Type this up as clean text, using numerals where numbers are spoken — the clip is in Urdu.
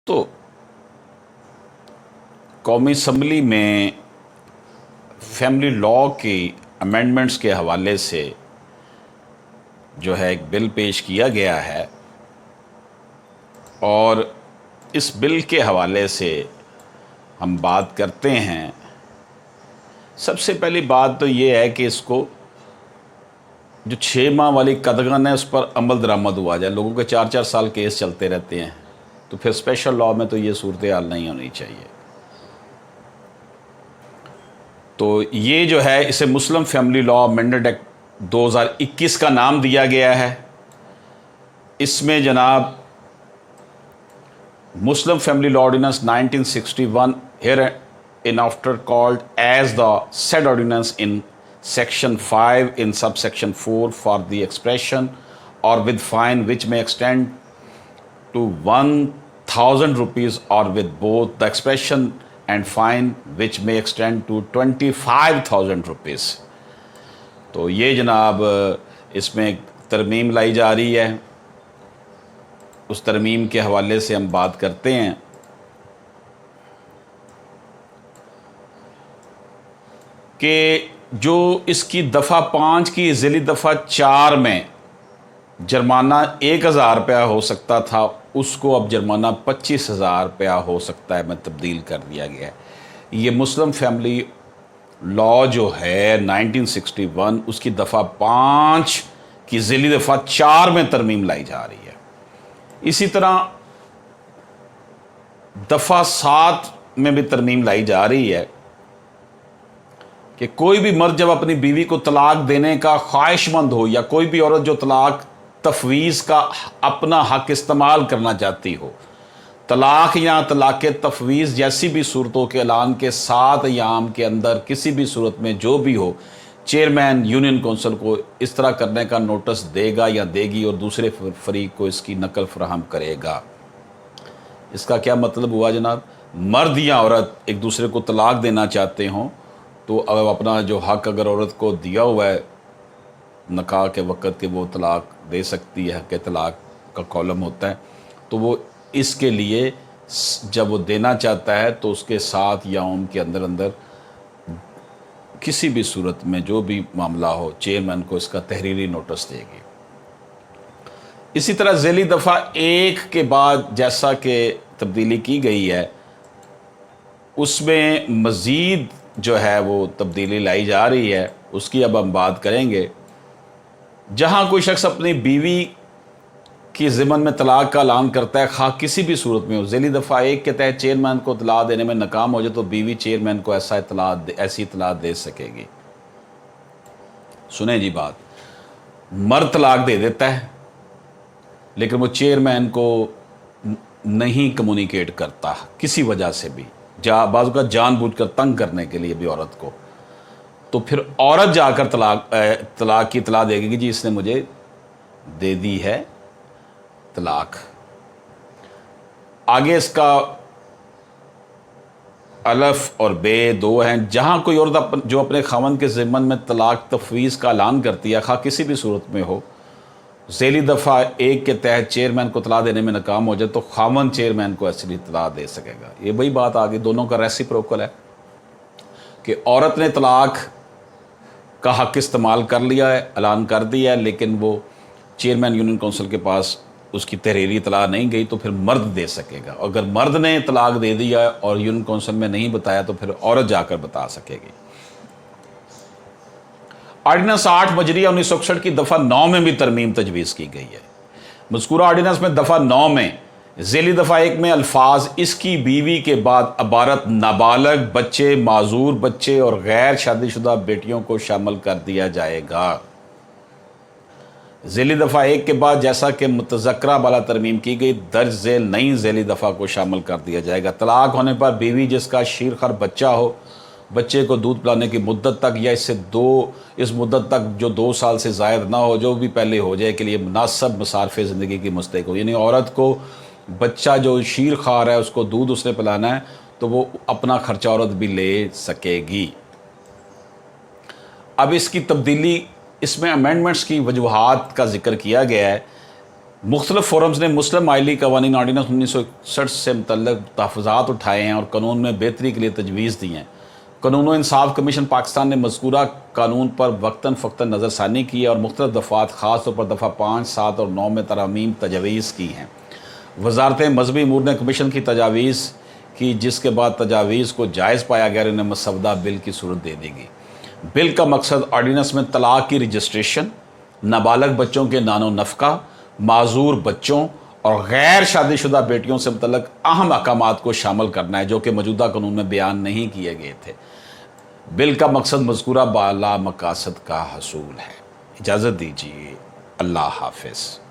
تو قومی اسمبلی میں فیملی لاء کی امینڈمنٹس کے حوالے سے جو ہے ایک بل پیش کیا گیا ہے، اور اس بل کے حوالے سے ہم بات کرتے ہیں۔ سب سے پہلی بات تو یہ ہے کہ اس کو جو 6 ماہ والی قدغن ہے اس پر عمل درآمد ہوا جائے۔ لوگوں کے 4 سال کیس چلتے رہتے ہیں، تو پھر اسپیشل لاء میں تو یہ صورتحال نہیں ہونی چاہیے۔ تو یہ جو ہے اسے Muslim family law amendment act 2021 کا نام دیا گیا ہے۔ اس میں جناب Muslim family law ordinance 1961 hereinafter called as the said ordinance in section 5 in subsection 4 for the expression or with fine which may extend to 1,000 rupees or with both the expression and fine which may extend to 25,000 rupees۔ تو یہ جناب اس میں ایک ترمیم لائی جا رہی ہے، اس ترمیم کے حوالے سے ہم بات کرتے ہیں۔ کہ جو اس کی دفعہ 5 کی ذیلی دفعہ 4 میں جرمانہ 1,000 روپیہ ہو سکتا تھا، اس کو اب جرمانہ 25,000 روپیہ ہو سکتا ہے، میں تبدیل کر دیا گیا ہے۔ یہ مسلم فیملی لاء جو ہے 1961 اس کی دفعہ 5 کی ذیلی دفعہ 4 میں ترمیم لائی جا رہی ہے۔ اسی طرح دفعہ 7 میں بھی ترمیم لائی جا رہی ہے کہ کوئی بھی مرد جب اپنی بیوی کو طلاق دینے کا خواہش مند ہو، یا کوئی بھی عورت جو طلاق تفویض کا اپنا حق استعمال کرنا چاہتی ہو، طلاق یا طلاق تفویض جیسی بھی صورتوں کے اعلان کے 7 ایام کے اندر کسی بھی صورت میں جو بھی ہو، چیئرمین یونین کونسل کو اس طرح کرنے کا نوٹس دے گا یا دے گی، اور دوسرے فریق کو اس کی نقل فراہم کرے گا۔ اس کا کیا مطلب ہوا جناب؟ مرد یا عورت ایک دوسرے کو طلاق دینا چاہتے ہوں تو اپنا جو حق اگر عورت کو دیا ہوا ہے نکاح کے وقت کہ وہ طلاق دے سکتی ہے، حق طلاق کا کالم ہوتا ہے، تو وہ اس کے لیے جب وہ دینا چاہتا ہے تو اس کے 7 یوم کے اندر کسی بھی صورت میں جو بھی معاملہ ہو، چیئرمین کو اس کا تحریری نوٹس دے گی۔ اسی طرح ذیلی دفعہ 1 کے بعد جیسا کہ تبدیلی کی گئی ہے، اس میں مزید جو ہے وہ تبدیلی لائی جا رہی ہے، اس کی اب ہم بات کریں گے۔ جہاں کوئی شخص اپنی بیوی کی ضمن میں طلاق کا اعلان کرتا ہے، خواہ کسی بھی صورت میں ہو، ذیلی دفعہ 1 کے تحت چیئرمین کو اطلاع دینے میں ناکام ہو جائے تو بیوی چیئرمین کو ایسی اطلاع دے سکے گی۔ سنیں جی بات، مرد طلاق دے دیتا ہے لیکن وہ چیئرمین کو نہیں کمیونیکیٹ کرتا کسی وجہ سے بھی، بعض اوقات جان بوجھ کر تنگ کرنے کے لیے بھی عورت کو، تو پھر عورت جا کر طلاق کی اطلاع دے گی کہ جی اس نے مجھے دے دی ہے طلاق۔ آگے اس کا الف اور بے 2 ہیں۔ جہاں کوئی عورت جو اپنے خاوند کے ضمن میں طلاق تفویض کا اعلان کرتی ہے، خواہ کسی بھی صورت میں ہو، ذیلی دفعہ 1 کے تحت چیئرمین کو اطلاع دینے میں ناکام ہو جائے تو خاوند چیئرمین کو ایسی اطلاع دے سکے گا۔ یہ وہی بات آگے دونوں کا ریسیپروکل ہے کہ عورت نے طلاق کا حق استعمال کر لیا ہے، اعلان کر دیا ہے، لیکن وہ چیئرمین یونین کونسل کے پاس اس کی تحریری اطلاع نہیں گئی تو پھر مرد دے سکے گا۔ اگر مرد نے طلاق دے دیا ہے اور یونین کونسل میں نہیں بتایا تو پھر عورت جا کر بتا سکے گی۔ آرڈیننس 8 مجریہ 1961 کی دفعہ 9 میں بھی ترمیم تجویز کی گئی ہے۔ مذکورہ آرڈیننس میں دفعہ 9 میں ذیلی دفعہ 1 میں الفاظ اس کی بیوی کے بعد عبارت نابالغ بچے، معذور بچے اور غیر شادی شدہ بیٹیوں کو شامل کر دیا جائے گا۔ ذیلی دفعہ 1 کے بعد جیسا کہ متذکرہ بالا ترمیم کی گئی، درج ذیل نئی ذیلی دفعہ کو شامل کر دیا جائے گا۔ طلاق ہونے پر بیوی جس کا شیرخوار بچہ ہو، بچے کو دودھ پلانے کی مدت تک یا اس مدت تک جو 2 سال سے زائد نہ ہو، جو بھی پہلے ہو جائے، کے لیے مناسب مصارف زندگی کی مستحق ہو۔ یعنی عورت کو بچہ جو شیرخوار ہے اس کو دودھ اس نے پلانا ہے تو وہ اپنا خرچہ عورت بھی لے سکے گی۔ اب اس کی تبدیلی، اس میں امینڈمنٹس کی وجوہات کا ذکر کیا گیا ہے مختلف فورمز نے مسلم آئلی قوانین آرڈیننس 1961 سے متعلق تحفظات اٹھائے ہیں اور قانون میں بہتری کے لیے تجویز دی ہیں۔ قانون و انصاف کمیشن پاکستان نے مذکورہ قانون پر وقتاً فوقتاً نظر ثانی کی ہے اور مختلف دفعات خاص طور پر دفعہ 5, 7 اور 9 میں ترامیم تجاویز کی ہیں۔ وزارت مذہبی امور نے کمیشن کی تجاویز کی، جس کے بعد تجاویز کو جائز پایا گیا اور انہیں مسودہ بل کی صورت دے دی گئی۔ بل کا مقصد آرڈیننس میں طلاق کی رجسٹریشن، نابالغ بچوں کے نان و نفقہ، معذور بچوں اور غیر شادی شدہ بیٹیوں سے متعلق اہم احکامات کو شامل کرنا ہے جو کہ موجودہ قانون میں بیان نہیں کیے گئے تھے۔ بل کا مقصد مذکورہ بالا مقاصد کا حصول ہے۔ اجازت دیجیے، اللہ حافظ۔